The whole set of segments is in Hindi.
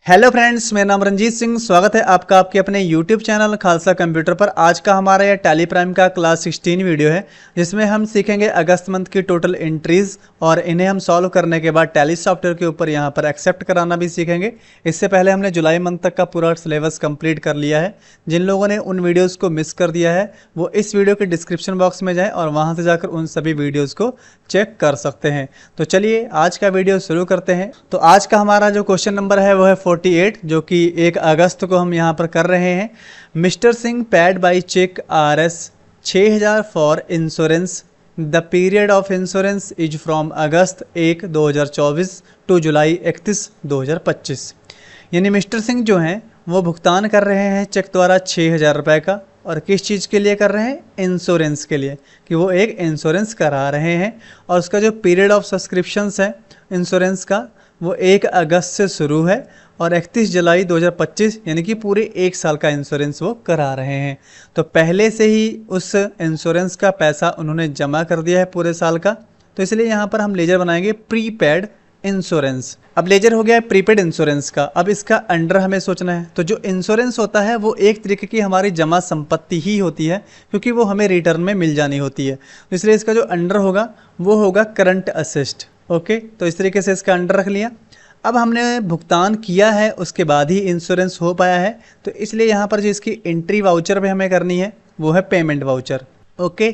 हेलो फ्रेंड्स, मेरा नाम रंजीत सिंह। स्वागत है आपका आपके अपने यूट्यूब चैनल खालसा कंप्यूटर पर। आज का हमारा यह टैली प्राइम का क्लास 16 वीडियो है, जिसमें हम सीखेंगे अगस्त मंथ की टोटल एंट्रीज और इन्हें हम सॉल्व करने के बाद टैली सॉफ्टवेयर के ऊपर यहाँ पर एक्सेप्ट कराना भी सीखेंगे। इससे पहले हमने जुलाई मंथ तक का पूरा सिलेबस कंप्लीट कर लिया है। जिन लोगों ने उन वीडियोज़ को मिस कर दिया है वो इस वीडियो के डिस्क्रिप्शन बॉक्स में जाएँ और वहाँ से जाकर उन सभी वीडियोज़ को चेक कर सकते हैं। तो चलिए आज का वीडियो शुरू करते हैं। तो आज का हमारा जो क्वेश्चन नंबर है वो है 48, जो कि 1 अगस्त को हम यहाँ पर कर रहे हैं। Mister Singh paid by cheque RS 6000 for insurance. The period of insurance is from August 1 2024 to July 31 2025। यानी मिस्टर सिंह जो हैं वो भुगतान कर रहे हैं चेक द्वारा 6000 रुपये का। और किस चीज़ के लिए कर रहे हैं? इंश्योरेंस के लिए, कि वो एक इंश्योरेंस करा रहे हैं। और उसका जो पीरियड ऑफ सब्सक्रिप्शंस है इंश्योरेंस का वो 1 अगस्त से शुरू है और 31 जुलाई 2025 यानी कि पूरे 1 साल का इंश्योरेंस वो करा रहे हैं। तो पहले से ही उस इंश्योरेंस का पैसा उन्होंने जमा कर दिया है पूरे साल का, तो इसलिए यहाँ पर हम लेजर बनाएंगे प्रीपेड इंश्योरेंस। अब लेजर हो गया है प्रीपेड इंश्योरेंस का। अब इसका अंडर हमें सोचना है। तो जो इंश्योरेंस होता है वो एक तरीके की हमारी जमा संपत्ति ही होती है, क्योंकि वो हमें रिटर्न में मिल जानी होती है। तो इसलिए इसका जो अंडर होगा वो होगा करंट असेस्ट। ओके, तो इस तरीके से इसका अंडर रख लिया। अब हमने भुगतान किया है उसके बाद ही इंश्योरेंस हो पाया है, तो इसलिए यहाँ पर जो इसकी एंट्री वाउचर में हमें करनी है वो है पेमेंट वाउचर। ओके,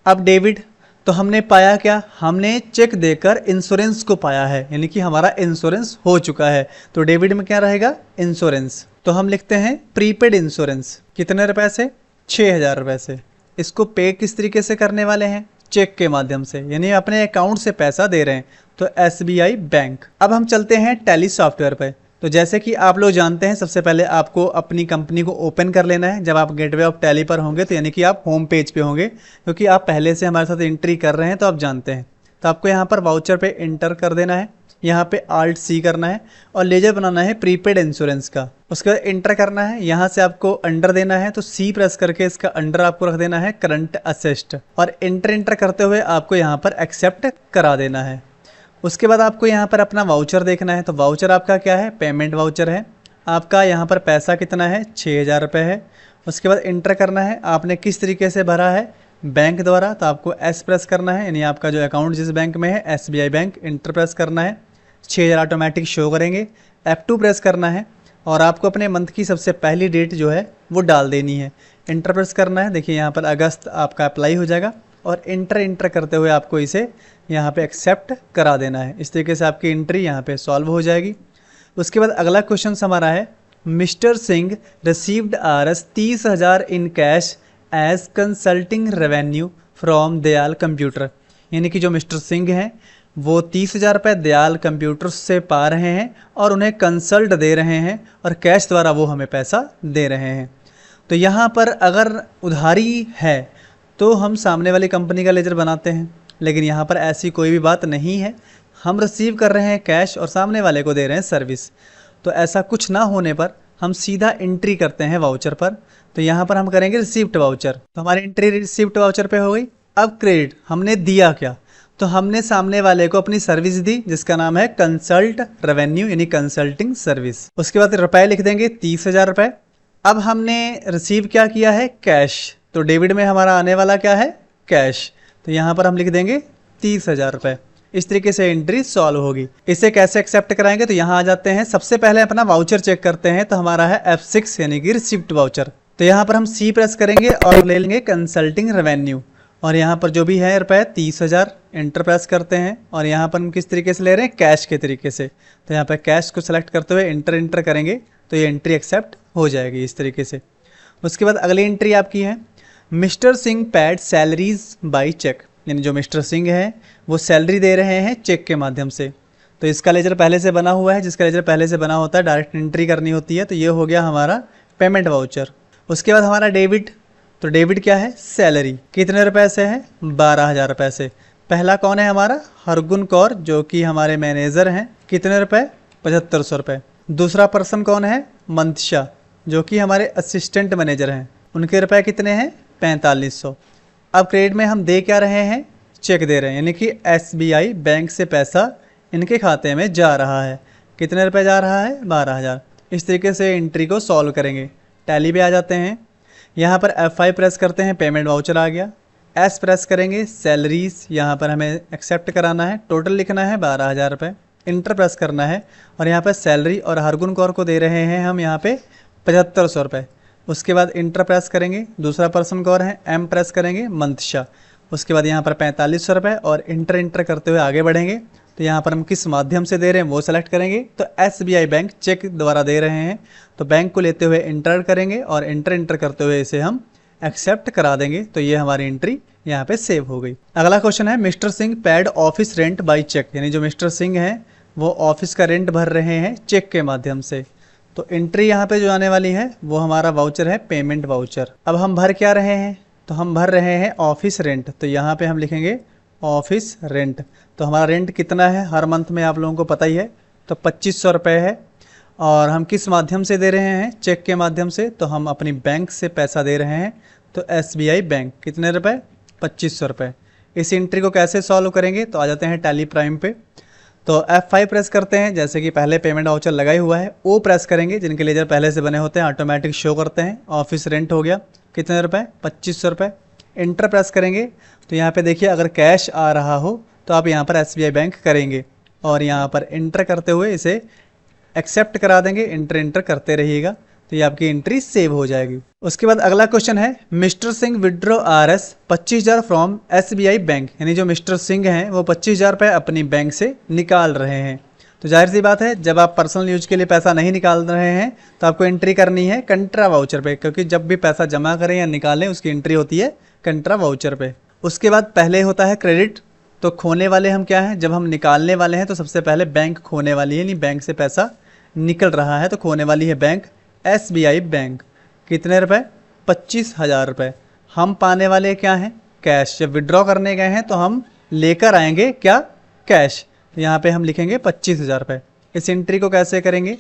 अब डेबिट, तो हमने पाया क्या? हमने चेक देकर इंश्योरेंस को पाया है, यानी कि हमारा इंश्योरेंस हो चुका है। तो डेबिट में क्या रहेगा? इंश्योरेंस। तो हम लिखते हैं प्रीपेड इंश्योरेंस। कितने रुपए से? 6000 रुपये से। इसको पे किस तरीके से करने वाले हैं? चेक के माध्यम से, यानी अपने अकाउंट से पैसा दे रहे हैं, तो SBI बैंक। अब हम चलते हैं टैली सॉफ्टवेयर पे। तो जैसे कि आप लोग जानते हैं, सबसे पहले आपको अपनी कंपनी को ओपन कर लेना है। जब आप गेटवे ऑफ टैली पर होंगे तो यानी कि आप होम पेज पे होंगे, क्योंकि आप पहले से हमारे साथ एंट्री कर रहे हैं तो आप जानते हैं। तो आपको यहाँ पर वाउचर पे एंटर कर देना है, यहाँ पे Alt C करना है और लेजर बनाना है प्रीपेड इंश्योरेंस का। उसके बाद एंटर करना है, यहाँ से आपको अंडर देना है, तो C प्रेस करके इसका अंडर आपको रख देना है करंट असेस्ट और एंटर करते हुए आपको यहाँ पर एक्सेप्ट करा देना है। उसके बाद आपको यहाँ पर अपना वाउचर देखना है। तो वाउचर आपका क्या है? पेमेंट वाउचर है। आपका यहाँ पर पैसा कितना है? 6000 रुपये है। उसके बाद एंटर करना है, आपने किस तरीके से भरा है? बैंक द्वारा। तो आपको S प्रेस करना है, यानी आपका जो अकाउंट जिस बैंक में है SBI बैंक, एंटर प्रेस करना है। 6000 ऑटोमेटिक शो करेंगे। F2 प्रेस करना है और आपको अपने मंथ की सबसे पहली डेट जो है वो डाल देनी है। एंटर प्रेस करना है। देखिए यहाँ पर अगस्त आपका अप्लाई हो जाएगा और एंटर करते हुए आपको इसे यहाँ पे एक्सेप्ट करा देना है। इस तरीके से आपकी एंट्री यहाँ पे सॉल्व हो जाएगी। उसके बाद अगला क्वेश्चन हमारा है, mister Singh received RS 30,000 in cash as consulting revenue from Dayal computer. यानी कि जो मिस्टर सिंह हैं वो 30,000 रुपये दयाल कंप्यूटर से पा रहे हैं और उन्हें कंसल्ट दे रहे हैं और कैश द्वारा वो हमें पैसा दे रहे हैं। तो यहाँ पर अगर उधारी है तो हम सामने वाली कंपनी का लेजर बनाते हैं, लेकिन यहाँ पर ऐसी कोई भी बात नहीं है। हम रिसीव कर रहे हैं कैश और सामने वाले को दे रहे हैं सर्विस। तो ऐसा कुछ ना होने पर हम सीधा एंट्री करते हैं वाउचर पर। तो यहाँ पर हम करेंगे रिसीव्ड वाउचर। तो हमारी एंट्री रिसीव्ड वाउचर पे हो गई। अब क्रेडिट, हमने दिया क्या? तो हमने सामने वाले को अपनी सर्विस दी जिसका नाम है कंसल्ट रेवेन्यू, यानी कंसल्टिंग सर्विस। उसके बाद रुपए लिख देंगे 30,000 रुपये। अब हमने रिसीव क्या किया है? कैश। तो डेबिट में हमारा आने वाला क्या है? कैश। तो यहाँ पर हम लिख देंगे 30,000 रुपये। इस तरीके से एंट्री सॉल्व होगी। इसे कैसे एक्सेप्ट कराएंगे? तो यहाँ आ जाते हैं, सबसे पहले अपना वाउचर चेक करते हैं। तो हमारा है F6 यानी कि रिसिप्ट वाउचर। तो यहाँ पर हम C प्रेस करेंगे और ले लेंगे कंसल्टिंग रेवेन्यू और यहाँ पर जो भी है रुपये 30,000 एंटर प्रेस करते हैं और यहाँ पर हम किस तरीके से ले रहे हैं? कैश के तरीके से। तो यहाँ पर कैश को सेलेक्ट करते हुए एंटर करेंगे तो ये एंट्री एक्सेप्ट हो जाएगी इस तरीके से। उसके बाद अगली एंट्री आपकी है, mister Singh paid salaries by cheque. यानी जो मिस्टर सिंह है वो सैलरी दे रहे हैं चेक के माध्यम से। तो इसका लेजर पहले से बना हुआ है, जिसका लेजर पहले से बना होता है डायरेक्ट एंट्री करनी होती है। तो ये हो गया हमारा पेमेंट वाउचर। उसके बाद हमारा डेबिट। तो डेबिट क्या है? सैलरी। कितने रुपए से है? 12,000 रुपये से। पहला कौन है हमारा? हरगुन कौर, जो कि हमारे मैनेजर हैं। कितने रुपए? 7500 रुपये। दूसरा पर्सन कौन है? मंतशा, जो कि हमारे असिस्टेंट मैनेजर हैं। उनके रुपए कितने हैं? 4500। अब क्रेडिट में हम दे क्या रहे हैं? चेक दे रहे हैं, यानी कि SBI बैंक से पैसा इनके खाते में जा रहा है। कितने रुपए जा रहा है? 12,000। इस तरीके से एंट्री को सॉल्व करेंगे। टैली पे आ जाते हैं, यहाँ पर F5 प्रेस करते हैं, पेमेंट वाउचर आ गया। S प्रेस करेंगे, सैलरीज यहाँ पर हमें एक्सेप्ट कराना है, टोटल लिखना है 12,000 रुपये। इंटर प्रेस करना है और यहाँ पर सैलरी और हरगुन कौर को दे रहे हैं हम यहाँ पे 7500 रुपये। उसके बाद इंटर प्रेस करेंगे, दूसरा पर्सन कौन है, M प्रेस करेंगे, मंतशा। उसके बाद यहाँ पर 4500 रुपये और इंटर करते हुए आगे बढ़ेंगे। तो यहाँ पर हम किस माध्यम से दे रहे हैं वो सेलेक्ट करेंगे। तो SBI बैंक चेक द्वारा दे रहे हैं, तो बैंक को लेते हुए इंटर करेंगे और इंटर करते हुए इसे हम एक्सेप्ट करा देंगे। तो ये हमारी एंट्री यहाँ पे सेव हो गई। अगला क्वेश्चन है, mister Singh paid office rent by cheque, यानी जो मिस्टर सिंह हैं वो ऑफिस का रेंट भर रहे हैं चेक के माध्यम से। तो एंट्री यहाँ पे जो आने वाली है वो हमारा वाउचर है, पेमेंट वाउचर। अब हम भर क्या रहे हैं, तो हम भर रहे हैं ऑफिस रेंट। तो यहाँ पे हम लिखेंगे ऑफिस रेंट। तो हमारा रेंट कितना है हर मंथ में आप लोगों को पता ही है, तो 2500 रुपये है। और हम किस माध्यम से दे रहे हैं, चेक के माध्यम से। तो हम अपनी बैंक से पैसा दे रहे हैं, तो SBI बैंक। कितने रुपए, 2500 रुपये। इस एंट्री को कैसे सॉल्व करेंगे, तो आ जाते हैं टैली प्राइम पे। तो F5 प्रेस करते हैं, जैसे कि पहले पेमेंट वाउचर लगा ही हुआ है। O प्रेस करेंगे, जिनके लेजर पहले से बने होते हैं ऑटोमेटिक शो करते हैं। ऑफिस रेंट हो गया, कितने रुपए, 2500 रुपये। इंटर प्रेस करेंगे, तो यहाँ पे देखिए अगर कैश आ रहा हो तो आप यहाँ पर SBI बैंक करेंगे और यहाँ पर इंटर करते हुए इसे एक्सेप्ट करा देंगे। इंटर करते रहिएगा, तो ये आपकी एंट्री सेव हो जाएगी। उसके बाद अगला क्वेश्चन है, mister Singh withdraw RS 25,000 from SBI bank, यानी जो मिस्टर सिंह हैं वो 25,000 रुपये अपनी बैंक से निकाल रहे हैं। तो जाहिर सी बात है, जब आप पर्सनल यूज के लिए पैसा नहीं निकाल रहे हैं तो आपको एंट्री करनी है कंट्रा वाउचर पे, क्योंकि जब भी पैसा जमा करें या निकालें उसकी एंट्री होती है कंट्रा वाउचर पे। उसके बाद पहले होता है क्रेडिट। तो खोने वाले हम क्या हैं, जब हम निकालने वाले हैं तो सबसे पहले बैंक खोने वाली है, यानी बैंक से पैसा निकल रहा है तो खोने वाली है बैंक SBI बैंक। कितने रुपए, 25,000 रुपये। हम पाने वाले क्या हैं, कैश। जब विड्रॉ करने गए हैं तो हम लेकर आएंगे क्या, कैश। तो यहाँ पे हम लिखेंगे 25,000 रुपये। इस एंट्री को कैसे करेंगे,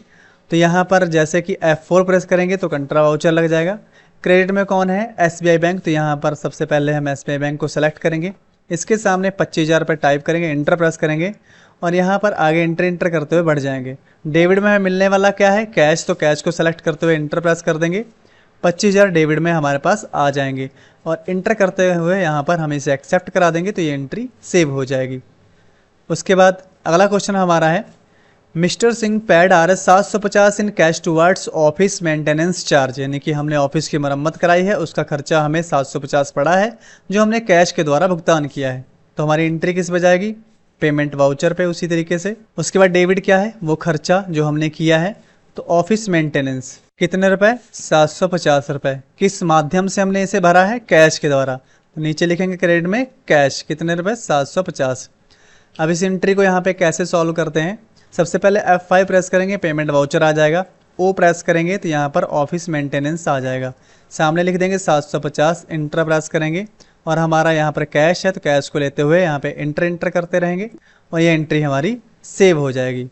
तो यहाँ पर जैसे कि F4 प्रेस करेंगे तो कंट्रा वाउचर लग जाएगा। क्रेडिट में कौन है, SBI बैंक। तो यहाँ पर सबसे पहले हम SBI बैंक को सेलेक्ट करेंगे, इसके सामने 25,000 रुपये टाइप करेंगे, इंटर प्रेस करेंगे और यहाँ पर आगे इंटर करते हुए बढ़ जाएंगे। डेबिट में हमें मिलने वाला क्या है, कैश। तो कैश को सेलेक्ट करते हुए इंटर प्रेस कर देंगे, 25,000 डेबिट में हमारे पास आ जाएंगे और इंटर करते हुए यहाँ पर हम इसे एक्सेप्ट करा देंगे, तो ये एंट्री सेव हो जाएगी। उसके बाद अगला क्वेश्चन हमारा है, mister Singh paid RS 750 in cash towards office maintenance charge, यानी कि हमने ऑफिस की मरम्मत कराई है, उसका खर्चा हमें 750 पड़ा है जो हमने कैश के द्वारा भुगतान किया है। तो हमारी एंट्री किस पे जाएगी, पेमेंट वाउचर पे उसी तरीके से। उसके बाद डेबिट क्या है, वो खर्चा जो हमने किया है। तो ऑफिस मेंटेनेंस कितने रुपए, 750 रुपये। किस माध्यम से हमने इसे भरा है, कैश के द्वारा। तो नीचे लिखेंगे क्रेडिट में कैश, कितने रुपए, 750। अब इस एंट्री को यहाँ पे कैसे सॉल्व करते हैं, सबसे पहले F5 प्रेस करेंगे, पेमेंट वाउचर आ जाएगा। O प्रेस करेंगे तो यहाँ पर ऑफिस मेंटेनेंस आ जाएगा, सामने लिख देंगे 750। इंटर प्रेस करेंगे और हमारा यहाँ पर कैश है, तो कैश को लेते हुए यहाँ पे इंटर करते रहेंगे और ये एंट्री हमारी सेव हो जाएगी।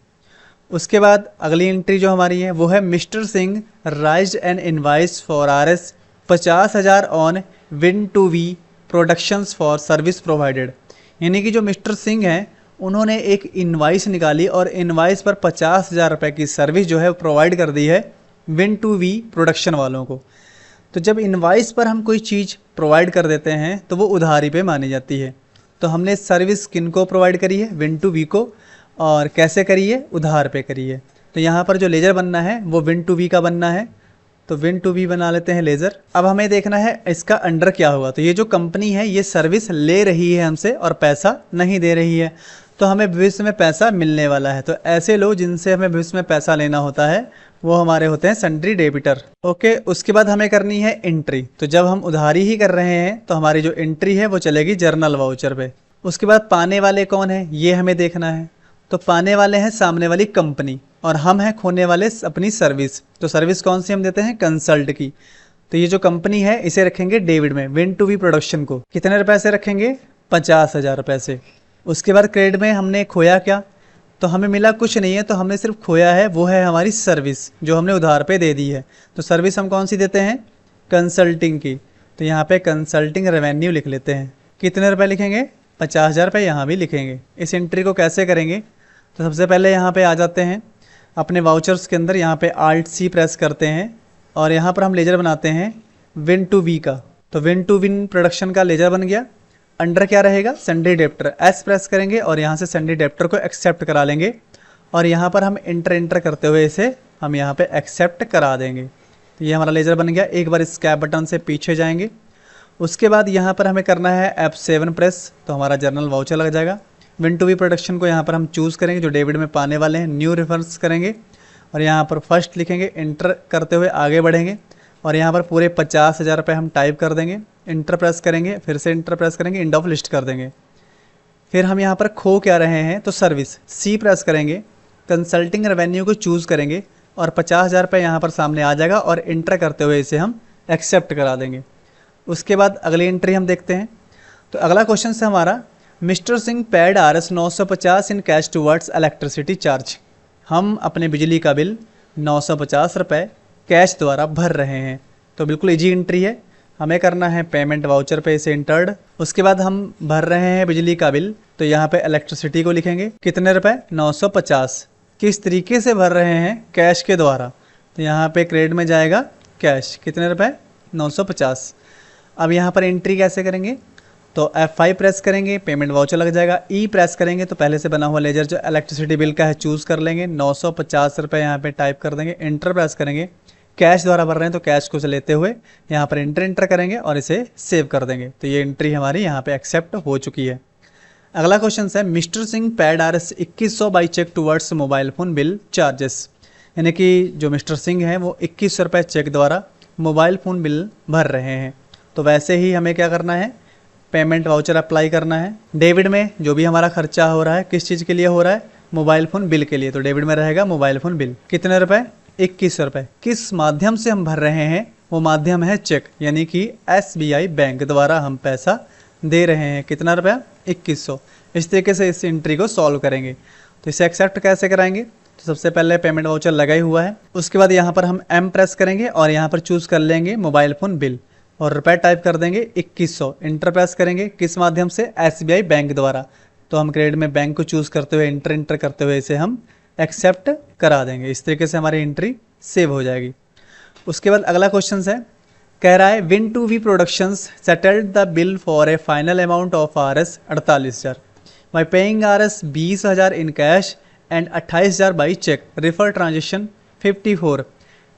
उसके बाद अगली एंट्री जो हमारी है वो है, mister Singh raised an invoice for RS 50,000 on Win2V productions for service provided, यानी कि जो मिस्टर सिंह हैं उन्होंने एक इनवाइस निकाली और इनवाइस पर 50,000 रुपये की सर्विस जो है प्रोवाइड कर दी है Win2V प्रोडक्शन वालों को। तो जब इनवाइस पर हम कोई चीज़ प्रोवाइड कर देते हैं तो वो उधारी पे मानी जाती है। तो हमने सर्विस किन को प्रोवाइड करी है, Win2V को, और कैसे करी है, उधार पे करी है। तो यहाँ पर जो लेज़र बनना है वो Win2V का बनना है, तो Win2V बना लेते हैं लेज़र। अब हमें देखना है इसका अंडर क्या होगा। तो ये जो कंपनी है ये सर्विस ले रही है हमसे और पैसा नहीं दे रही है, तो हमें भविष्य में पैसा मिलने वाला है। तो ऐसे लोग जिनसे हमें भविष्य में पैसा लेना होता है वो हमारे होते हैं सन्ड्री डेबिटर। ओके, उसके बाद हमें करनी है एंट्री। तो जब हम उधारी ही कर रहे हैं तो हमारी जो एंट्री है वो चलेगी जर्नल वाउचर पे। उसके बाद पाने वाले कौन है ये हमें देखना है। तो पाने वाले हैं सामने वाली कंपनी और हम हैं खोने वाले अपनी सर्विस। तो सर्विस कौन सी हम देते हैं, कंसल्ट की। तो ये जो कंपनी है इसे रखेंगे डेबिट में, Win2V प्रोडक्शन को। कितने रुपए से रखेंगे, 50,000 रुपये से। उसके बाद क्रेडिट में हमने खोया क्या, तो हमें मिला कुछ नहीं है, तो हमने सिर्फ खोया है वो है हमारी सर्विस जो हमने उधार पे दे दी है। तो सर्विस हम कौन सी देते हैं, कंसल्टिंग की। तो यहाँ पे कंसल्टिंग रेवेन्यू लिख लेते हैं। कितने रुपए लिखेंगे, 50,000 रुपये यहाँ भी लिखेंगे। इस एंट्री को कैसे करेंगे, तो सबसे पहले यहाँ पे आ जाते हैं। अपने वाउचर्स के अंदर यहाँ पे Alt C प्रेस करते हैं और यहाँ पर हम लेजर बनाते हैं विन टू वी का। तो विन टू विन प्रोडक्शन का लेजर बन गया। अंडर क्या रहेगा, सन्डे डेप्टर, एस प्रेस करेंगे और यहाँ से सन्डे डेप्टर को एक्सेप्ट करा लेंगे और यहाँ पर हम इंटर करते हुए इसे हम यहाँ पे एक्सेप्ट करा देंगे। तो ये हमारा लेजर बन गया। एक बार इस कैप बटन से पीछे जाएंगे, उसके बाद यहाँ पर हमें करना है F7 प्रेस, तो हमारा जर्नल वाउचर लग जाएगा। विन टू वी प्रोडक्शन को यहाँ पर हम चूज़ करेंगे, जो डेबिट में पाने वाले हैं, न्यू रेफरेंस करेंगे और यहाँ पर फर्स्ट लिखेंगे, इंटर करते हुए आगे बढ़ेंगे और यहाँ पर पूरे 50,000 रुपये हम टाइप कर देंगे। इंटर प्रेस करेंगे, फिर से इंटर प्रेस करेंगे, इंड ऑफ लिस्ट कर देंगे। फिर हम यहाँ पर खो क्या रहे हैं, तो सर्विस, सी प्रेस करेंगे, कंसल्टिंग रेवेन्यू को चूज़ करेंगे और 50,000 रुपये यहाँ पर सामने आ जाएगा और इंटर करते हुए इसे हम एक्सेप्ट करा देंगे। उसके बाद अगली एंट्री हम देखते हैं। तो अगला क्वेश्चन है हमारा, mister Singh paid Rs 950 in cash towards electricity charge. हम अपने बिजली का बिल 950 रुपये कैश द्वारा भर रहे हैं। तो बिल्कुल इजी एंट्री है, हमें करना है पेमेंट वाउचर पे इसे इंटर्ड। उसके बाद हम भर रहे हैं बिजली का बिल, तो यहाँ पे इलेक्ट्रिसिटी को लिखेंगे, कितने रुपए, 950। किस तरीके से भर रहे हैं, कैश के द्वारा, तो यहाँ पे क्रेडिट में जाएगा कैश, कितने रुपए, 950। अब यहाँ पर एंट्री कैसे करेंगे, तो F5 प्रेस करेंगे, पेमेंट वाउचर लग जाएगा। ई प्रेस करेंगे तो पहले से बना हुआ लेजर जो इलेक्ट्रिसिटी बिल का है चूज़ कर लेंगे, 950 रुपये यहाँ पे टाइप कर देंगे। इंटर प्रेस करेंगे, कैश द्वारा भर रहे हैं तो कैश को लेते हुए यहाँ पर इंटर करेंगे और इसे सेव कर देंगे। तो ये एंट्री हमारी यहाँ पे एक्सेप्ट हो चुकी है। अगला क्वेश्चन है, mister Singh paid Rs 2100 by cheque towards mobile phone bill charges. यानी कि जो मिस्टर सिंह हैं वो 2100 रुपये चेक द्वारा मोबाइल फ़ोन बिल भर रहे हैं। तो वैसे ही हमें क्या करना है, पेमेंट वाउचर अप्लाई करना है। डेबिट में जो भी हमारा खर्चा हो रहा है, किस चीज़ के लिए हो रहा है, मोबाइल फ़ोन बिल के लिए, तो डेबिट में रहेगा मोबाइल फ़ोन बिल, कितने रुपए, 2100 रुपये। किस माध्यम से हम भर रहे हैं, वो माध्यम है चेक, यानी कि SBI बैंक द्वारा हम पैसा दे रहे हैं। कितना रुपया, 2100। इस तरीके से इस एंट्री को सॉल्व करेंगे। तो इसे एक्सेप्ट कैसे कराएंगे, तो सबसे पहले पेमेंट वाउचर लगा ही हुआ है, उसके बाद यहाँ पर हम M प्रेस करेंगे और यहाँ पर चूज़ कर लेंगे मोबाइल फ़ोन बिल और रुपये टाइप कर देंगे 2100। इंटर प्रेस करेंगे, किस माध्यम से, SBI बैंक द्वारा। तो हम क्रेडिट में बैंक को चूज़ करते हुए इंटर करते हुए इसे हम एक्सेप्ट करा देंगे। इस तरीके से हमारी एंट्री सेव हो जाएगी। उसके बाद अगला क्वेश्चन है, कह रहा है, win two V productions settled the bill for a final amount of Rs 48,000 by paying Rs 20,000 in cash and 28,000 by cheque, refer transaction 54।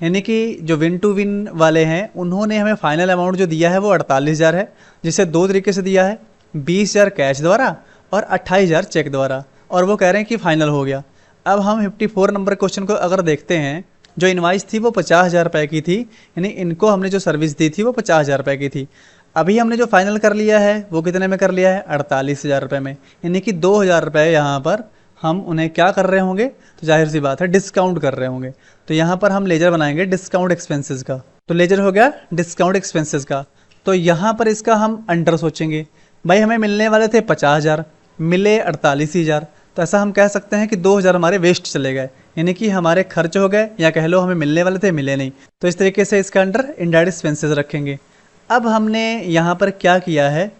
यानी कि जो विन टू विन वाले हैं उन्होंने हमें फाइनल अमाउंट जो दिया है वो 48,000 है, जिसे दो तरीके से दिया है, 20,000 कैश द्वारा और 28,000 चेक द्वारा, और वो कह रहे हैं कि फाइनल हो गया। अब हम 54 नंबर क्वेश्चन को अगर देखते हैं, जो इनवाइस थी वो 50,000 रुपये की थी, यानी इनको हमने जो सर्विस दी थी वो 50,000 रुपये की थी। अभी हमने जो फाइनल कर लिया है वो कितने में कर लिया है, 48,000 रुपये में, यानी कि 2,000 रुपये यहाँ पर हम उन्हें क्या कर रहे होंगे, तो जाहिर सी बात है डिस्काउंट कर रहे होंगे। तो यहाँ पर हम लेजर बनाएंगे डिस्काउंट एक्सपेंसेस का। तो लेजर हो गया डिस्काउंट एक्सपेंसेस का। तो यहाँ पर इसका हम अंडर सोचेंगे, भाई हमें मिलने वाले थे 50,000, मिले 48,000, तो ऐसा हम कह सकते हैं कि 2,000 हमारे वेस्ट चले गए, यानी कि हमारे खर्च हो गए, या कह लो हमें मिलने वाले थे मिले नहीं। तो इस तरीके से इसका अंडर इनडायरेक्ट एक्सपेंसेस रखेंगे। अब हमने यहाँ पर क्या किया है,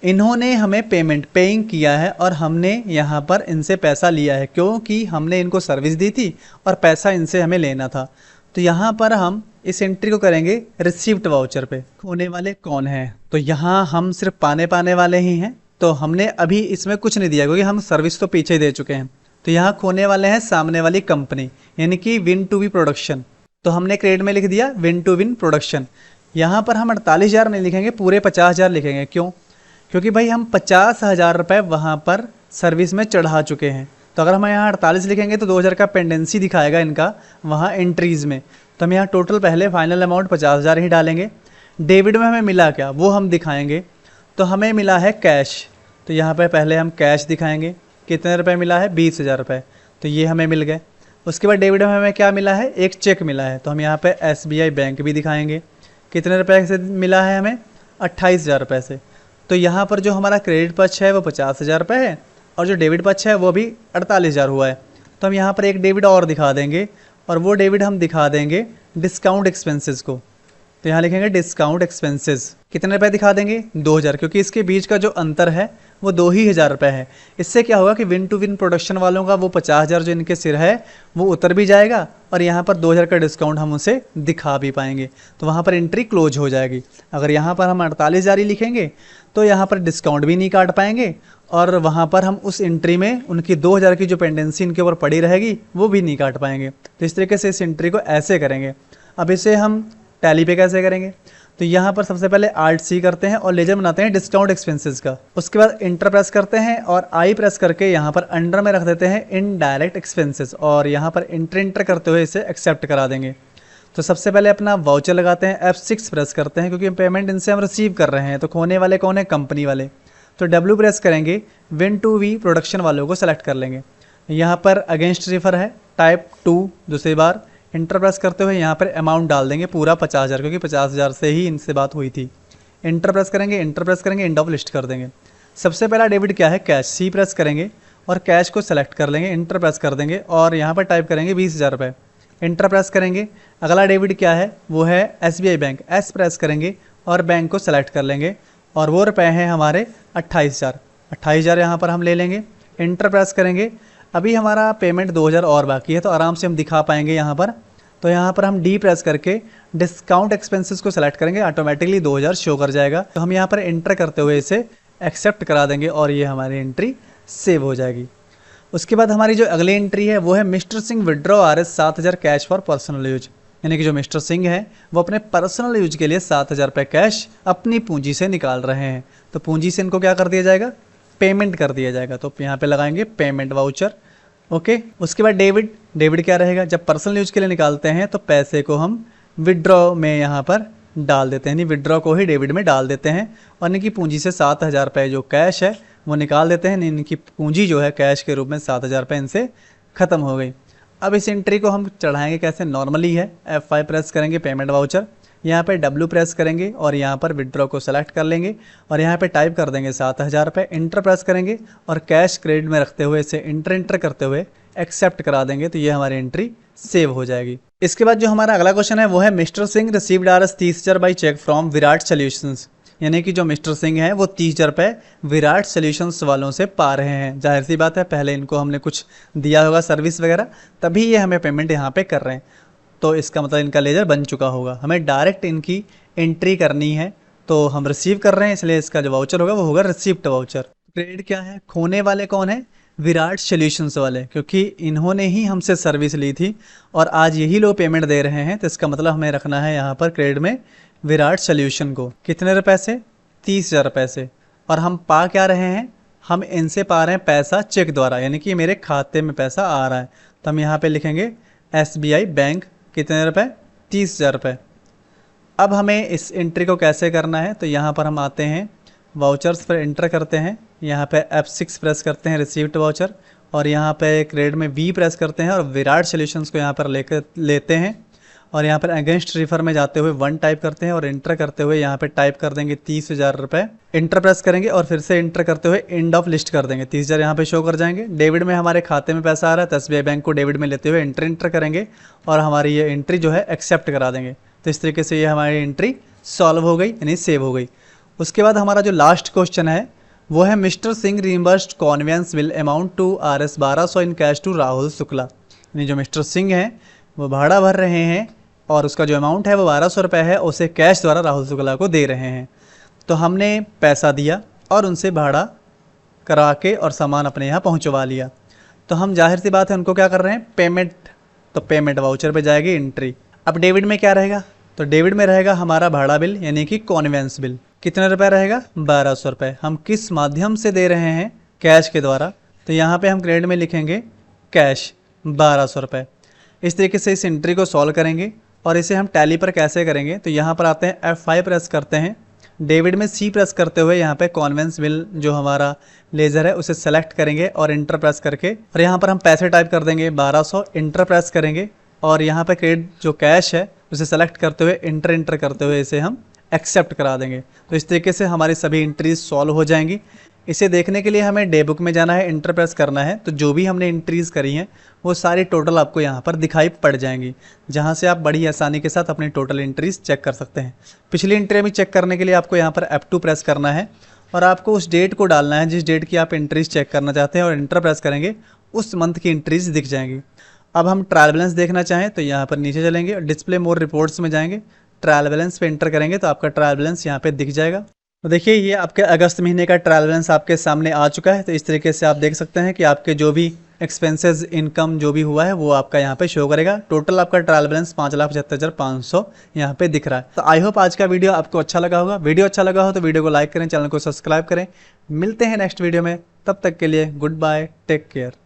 इन्होंने हमें पेइंग किया है और हमने यहाँ पर इनसे पैसा लिया है, क्योंकि हमने इनको सर्विस दी थी और पैसा इनसे हमें लेना था। तो यहाँ पर हम इस एंट्री को करेंगे रिसीव्ड वाउचर पे। होने वाले कौन हैं, तो यहाँ हम सिर्फ पाने वाले ही हैं, तो हमने अभी इसमें कुछ नहीं दिया क्योंकि हम सर्विस तो पीछे ही दे चुके हैं। तो यहाँ खोने वाले हैं सामने वाली कंपनी, यानी कि विन टू वी प्रोडक्शन। तो हमने क्रेडिट में लिख दिया विन टू विन प्रोडक्शन। यहाँ पर हम 48,000 नहीं लिखेंगे, पूरे 50,000 लिखेंगे। क्यों, क्योंकि भाई हम 50,000 रुपये वहाँ पर सर्विस में चढ़ा चुके हैं। तो अगर हम यहाँ 48 लिखेंगे तो 2,000 का पेंडेंसी दिखाएगा इनका वहाँ एंट्रीज़ में। तो हम यहाँ टोटल पहले फाइनल अमाउंट 50,000 ही डालेंगे। डेबिट में हमें मिला क्या वो हम दिखाएंगे। तो हमें मिला है कैश, तो यहाँ पे पहले हम कैश दिखाएंगे, कितने रुपए मिला है, 20,000 रुपये, तो ये हमें मिल गए। उसके बाद डेबिट में हमें क्या मिला है, एक चेक मिला है, तो हम यहाँ पे SBI बैंक भी दिखाएंगे, कितने रुपए से मिला है हमें, 28,000 रुपये से। तो यहाँ पर जो हमारा क्रेडिट पक्ष है वो 50,000 रुपये है और जो डेबिट पक्ष है वो भी 48,000 हुआ है। तो हम यहाँ पर एक डेबिट और दिखा देंगे और वो डेबिट हम दिखा देंगे डिस्काउंट एक्सपेंसेस को। तो यहाँ लिखेंगे डिस्काउंट एक्सपेंसेस, कितने रुपए दिखा देंगे, 2,000, क्योंकि इसके बीच का जो अंतर है वो 2,000 रुपये है। इससे क्या होगा कि विन टू विन प्रोडक्शन वालों का वो 50,000 जो इनके सिर है वो उतर भी जाएगा और यहाँ पर 2,000 का डिस्काउंट हम उसे दिखा भी पाएंगे, तो वहाँ पर एंट्री क्लोज हो जाएगी। अगर यहाँ पर हम 48,000 ही लिखेंगे तो यहाँ पर डिस्काउंट भी नहीं काट पाएंगे और वहाँ पर हम उस एंट्री में उनकी 2,000 की जो पेंडेंसी इनके ऊपर पड़ी रहेगी वो भी नहीं काट पाएंगे। तो इस तरीके से इस एंट्री को ऐसे करेंगे। अब इसे हम टैली पे कैसे करेंगे, तो यहाँ पर सबसे पहले Alt C करते हैं और लेजर बनाते हैं डिस्काउंट एक्सपेंसेस का। उसके बाद इंटर प्रेस करते हैं और आई प्रेस करके यहाँ पर अंडर में रख देते हैं इनडायरेक्ट एक्सपेंसेस और यहाँ पर इंटर करते हुए इसे एक्सेप्ट करा देंगे। तो सबसे पहले अपना वाउचर लगाते हैं, F6 प्रेस करते हैं क्योंकि पेमेंट इनसे हम रिसीव कर रहे हैं, तो खोने वाले कौन है, कंपनी वाले। तो W प्रेस करेंगे, विन टू वी प्रोडक्शन वालों को सेलेक्ट कर लेंगे। यहाँ पर अगेंस्ट रेफर है, टाइप 2 दूसरी बार इंटर प्रेस करते हुए यहाँ पर अमाउंट डाल देंगे पूरा 50,000, क्योंकि 50,000 से ही इनसे बात हुई थी। इंटर प्रेस करेंगे, एंड ऑफ लिस्ट कर देंगे। सबसे पहला डेबिट क्या है, कैश। C प्रेस करेंगे और कैश को सेलेक्ट कर लेंगे, इंटर प्रेस कर देंगे और यहाँ पर टाइप करेंगे 20,000 रुपये। इंटर प्रेस करेंगे। अगला डेबिट क्या है, वो है SBI बैंक। S प्रेस करेंगे और बैंक को सेलेक्ट कर लेंगे और वो रुपए हैं हमारे 28,000 यहाँ पर हम ले लेंगे। इंटर प्रेस करेंगे। अभी हमारा पेमेंट 2,000 और बाकी है, तो आराम से हम दिखा पाएंगे यहाँ पर। तो यहाँ पर हम D प्रेस करके डिस्काउंट एक्सपेंसेस को सेलेक्ट करेंगे, ऑटोमेटिकली 2,000 शो कर जाएगा। तो हम यहाँ पर एंटर करते हुए इसे एक्सेप्ट करा देंगे और ये हमारी एंट्री सेव हो जाएगी। उसके बाद हमारी जो अगली एंट्री है वो है mister Singh withdraw RS 7,000 cash for personal use, यानी कि जो मिस्टर सिंह है वो अपने पर्सनल यूज के लिए 7,000 रुपये कैश अपनी पूंजी से निकाल रहे हैं। तो पूंजी से इनको क्या कर दिया जाएगा, पेमेंट कर दिया जाएगा। तो यहाँ पे लगाएंगे पेमेंट वाउचर। ओके, उसके बाद डेबिट क्या रहेगा, जब पर्सनल यूज के लिए निकालते हैं तो पैसे को हम विड्रॉ में यहाँ पर डाल देते हैं, यानी विड्रॉ को ही डेबिट में डाल देते हैं और इनकी पूंजी से 7,000 रुपये जो कैश है वो निकाल देते हैं। इनकी पूंजी जो है कैश के रूप में 7,000 रुपये इनसे ख़त्म हो गई। अब इस एंट्री को हम चढ़ाएंगे कैसे, नॉर्मली है। F5 प्रेस करेंगे, पेमेंट वाउचर, यहाँ पे W प्रेस करेंगे और यहाँ पर विड्रॉ को सेलेक्ट कर लेंगे और यहाँ पे टाइप कर देंगे 7,000 रुपये। इंटर प्रेस करेंगे और कैश क्रेडिट में रखते हुए इसे इंटर करते हुए एक्सेप्ट करा देंगे, तो ये हमारी एंट्री सेव हो जाएगी। इसके बाद जो हमारा अगला क्वेश्चन है वो है mister Singh received RS 30,000 by cheque from Virat solutions, यानी कि जो मिस्टर सिंह हैं वो 30,000 रुपये विराट सोल्यूशंस वालों से पा रहे हैं। जाहिर सी बात है, पहले इनको हमने कुछ दिया होगा सर्विस वगैरह, तभी ये हमें पेमेंट यहाँ पे कर रहे हैं। तो इसका मतलब इनका लेजर बन चुका होगा। हमें डायरेक्ट इनकी एंट्री करनी है, तो हम रिसीव कर रहे हैं, इसलिए इसका जो वाउचर होगा वो होगा रिसीप्ट वाउचर। क्रेडिट क्या है, खोने वाले कौन है, विराट सोल्यूशंस वाले, क्योंकि इन्होंने ही हमसे सर्विस ली थी और आज यही लोग पेमेंट दे रहे हैं। तो इसका मतलब हमें रखना है यहाँ पर क्रेडिट में विराट सोल्यूशन को। कितने रुपए से, 30,000 रुपये से। और हम पा क्या रहे हैं, हम इनसे पा रहे हैं पैसा चेक द्वारा, यानी कि मेरे खाते में पैसा आ रहा है। तो हम यहाँ पे लिखेंगे SBI बैंक, कितने रुपए, 30,000 रुपये। अब हमें इस एंट्री को कैसे करना है, तो यहाँ पर हम आते हैं वाउचर्स पर एंटर करते हैं, यहाँ पे F6 प्रेस करते हैं रिसीव्ड वाउचर और यहाँ पे क्रेडिट में V प्रेस करते हैं और विराट सोल्यूशंस को यहाँ पर लेते हैं और यहाँ पर अगेंस्ट रेफर में जाते हुए 1 टाइप करते हैं और इंटर करते हुए यहाँ पे टाइप कर देंगे 30,000 रुपये। इंटर प्रेस करेंगे और फिर से इंटर करते हुए एंड ऑफ लिस्ट कर देंगे, 30,000 यहाँ पे शो कर जाएंगे। डेबिट में हमारे खाते में पैसा आ रहा है, तो SBI बैंक को डेबिट में लेते हुए इंटर करेंगे और हमारी ये एंट्री जो है एक्सेप्ट करा देंगे। तो इस तरीके से ये हमारी एंट्री सॉल्व हो गई, यानी सेव हो गई। उसके बाद हमारा जो लास्ट क्वेश्चन है वो है mister Singh reimbursed conveyance bill amount to RS 1200 in cash to Rahul Shukla, यानी जो मिस्टर सिंह हैं वो भाड़ा भर रहे हैं और उसका जो अमाउंट है वो 1200 रुपये है, उसे कैश द्वारा राहुल शुक्ला को दे रहे हैं। तो हमने पैसा दिया और उनसे भाड़ा करा के और सामान अपने यहाँ पहुँचवा लिया। तो हम जाहिर सी बात है उनको क्या कर रहे हैं, पेमेंट। तो पेमेंट वाउचर पे जाएगी एंट्री। अब डेबिट में क्या रहेगा, तो डेबिट में रहेगा हमारा भाड़ा बिल, यानी कि कॉन्वेंस बिल। कितने रुपए रहेगा, 1200 रुपये। हम किस माध्यम से दे रहे हैं, कैश के द्वारा। तो यहाँ पे हम क्रेडिट में लिखेंगे कैश 1200 रुपये। इस तरीके से इस एंट्री को सॉल्व करेंगे और इसे हम टैली पर कैसे करेंगे, तो यहाँ पर आते हैं F5 प्रेस करते हैं, डेबिट में C प्रेस करते हुए यहाँ पे कॉन्वेंस बिल जो हमारा लेज़र है उसे सेलेक्ट करेंगे और इंटर प्रेस करके और यहाँ पर हम पैसे टाइप कर देंगे 1200। इंटर प्रेस करेंगे और यहाँ पे क्रेडिट जो कैश है उसे सेलेक्ट करते हुए इंटर करते हुए इसे हम एक्सेप्ट करा देंगे। तो इस तरीके से हमारी सभी एंट्रीज सॉल्व हो जाएंगी। इसे देखने के लिए हमें डे बुक में जाना है, इंटर प्रेस करना है, तो जो भी हमने एंट्रीज़ करी हैं वो सारी टोटल आपको यहाँ पर दिखाई पड़ जाएंगी, जहाँ से आप बड़ी आसानी के साथ अपनी टोटल एंट्रीज़ चेक कर सकते हैं। पिछली एंट्री में चेक करने के लिए आपको यहाँ पर F2 प्रेस करना है और आपको उस डेट को डालना है जिस डेट की आप एंट्रीज चेक करना चाहते हैं, और एंटर प्रेस करेंगे उस मंथ की एंट्रीज दिख जाएंगी। अब हम ट्रायल बैलेंस देखना चाहें तो यहाँ पर नीचे चलेंगे और डिस्प्ले मोर रिपोर्ट्स में जाएंगे, ट्रायल बैलेंस पे एंटर करेंगे तो आपका ट्रायल बैलेंस यहाँ पे दिख जाएगा। तो देखिए ये आपके अगस्त महीने का ट्रायल बैलेंस आपके सामने आ चुका है। तो इस तरीके से आप देख सकते हैं कि आपके जो भी एक्सपेंसेस इनकम जो भी हुआ है वो आपका यहाँ पे शो करेगा। टोटल आपका ट्रायल बैलेंस 5,75,500 यहाँ पे दिख रहा है। तो आई होप आज का वीडियो आपको अच्छा लगा होगा। वीडियो अच्छा लगा हो तो वीडियो को लाइक करें, चैनल को सब्सक्राइब करें। मिलते हैं नेक्स्ट वीडियो में, तब तक के लिए गुड बाय, टेक केयर।